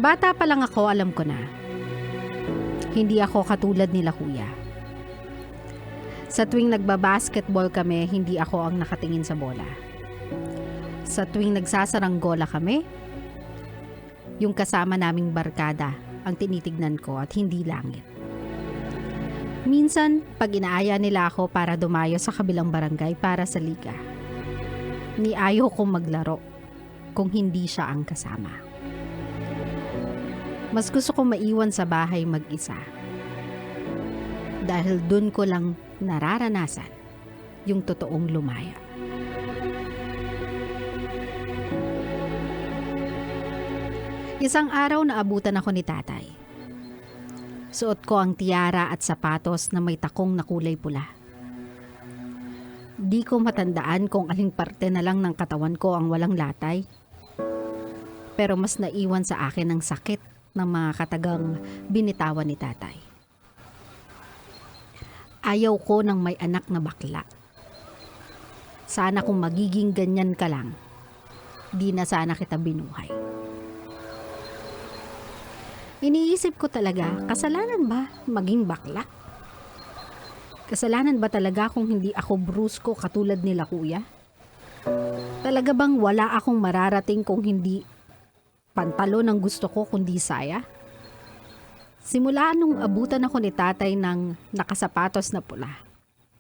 Bata pa lang ako, alam ko na. Hindi ako katulad nila kuya. Sa tuwing nagbabasketball kami, hindi ako ang nakatingin sa bola. Sa tuwing nagsasaranggola kami, yung kasama naming barkada ang tinitignan ko at hindi langit. Minsan, pag inaaya nila ako para dumayo sa kabilang barangay para sa liga, niayaw kong maglaro kung hindi siya ang kasama. Mas gusto kong maiwan sa bahay mag-isa. Dahil dun ko lang nararanasan yung totoong lumaya. Isang araw naabutan ako ni tatay. Suot ko ang tiara at sapatos na may takong na kulay pula. Di ko matandaan kung aling parte na lang ng katawan ko ang walang latay. Pero mas naiwan sa akin ang sakit ng mga katagang binitawan ni tatay. Ayaw ko ng may anak na bakla. Sana kung magiging ganyan ka lang, di na sana kita binuhay. Iniisip ko talaga, kasalanan ba maging bakla? Kasalanan ba talaga kung hindi ako brusko katulad nila kuya? Talaga bang wala akong mararating kung hindi pantalon ang gusto ko kundi saya? Simula nung abutan ako ni tatay ng nakasapatos na pula,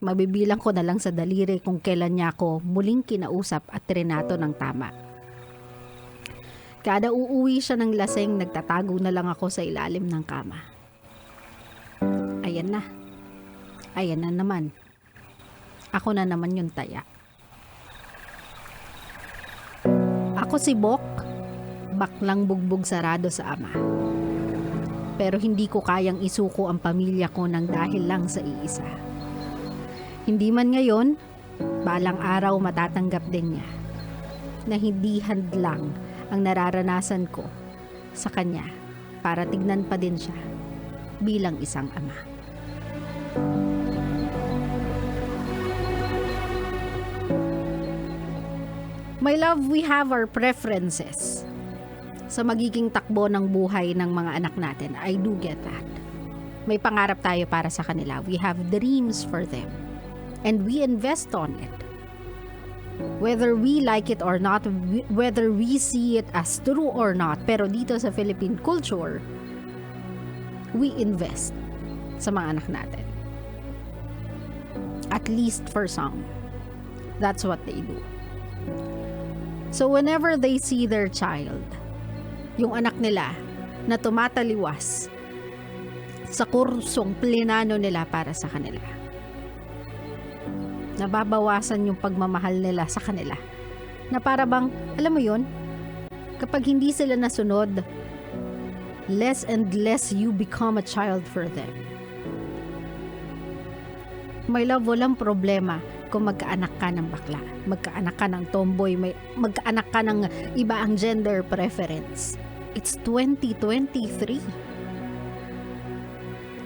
mabibilang ko na lang sa daliri kung kailan niya ako muling kinausap at trinato ng tama. Kada uuwi siya ng laseng, nagtatago na lang ako sa ilalim ng kama. Ayan na. Ayan na naman. Ako na naman yung taya. Ako si Bok, baklang bugbog sarado sa ama. Pero hindi ko kayang isuko ang pamilya ko ng dahil lang sa iisa. Hindi man ngayon, balang araw matatanggap din niya na hindi hadlang ang nararanasan ko sa kanya para tignan pa din siya bilang isang ama. My love, we have our preferences sa magiging takbo ng buhay ng mga anak natin. I do get that. May pangarap tayo para sa kanila. We have dreams for them. And we invest on it. Whether we like it or not, whether we see it as true or not, pero dito sa Philippine culture, we invest sa mga anak natin. At least for some. That's what they do. So whenever they see their child, yung anak nila na tumataliwas sa kursong plinano nila para sa kanila, nababawasan yung pagmamahal nila sa kanila. Na para bang, alam mo yun, kapag hindi sila nasunod, less and less you become a child for them. My love, walang problema kung magkaanak ka ng bakla, magkaanak ka ng tomboy, magkaanak ka ng iba ang gender preference. It's 2023.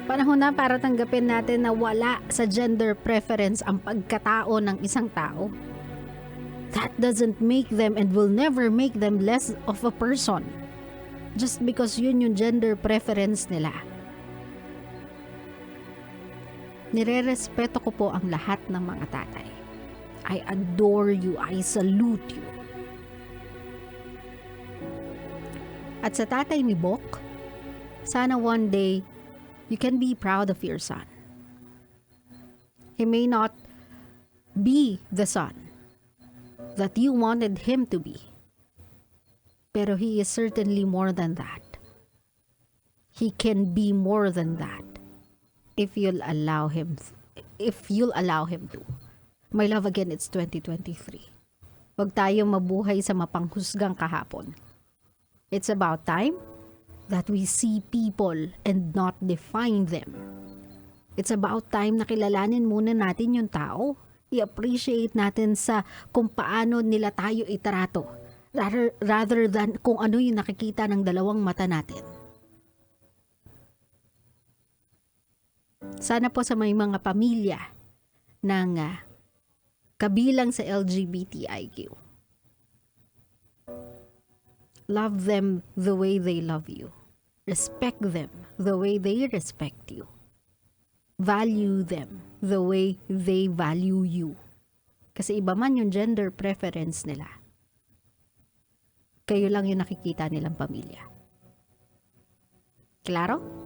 Panahon na para tanggapin natin na wala sa gender preference ang pagkatao ng isang tao. That doesn't make them and will never make them less of a person. Just because yun yung gender preference nila. Nire-respeto ko po ang lahat ng mga tatay. I adore you. I salute you. At sa tatay ni Bok, sana one day, you can be proud of your son. He may not be the son that you wanted him to be, pero he is certainly more than that. He can be more than that if you'll allow him to. My love, again, it's 2023. Huwag tayong mabuhay sa mapanghusgang kahapon. It's about time that we see people and not define them. It's about time na kilalanin muna natin yung tao. I-appreciate natin sa kung paano nila tayo itrato rather than kung ano yung nakikita ng dalawang mata natin. Sana po sa may mga pamilya ng kabilang sa LGBTIQ Love them the way they love you. Respect them the way they respect you. Value them the way they value you. Kasi iba man yung gender preference nila. Kayo lang yung nakikita nilang pamilya. Klaro?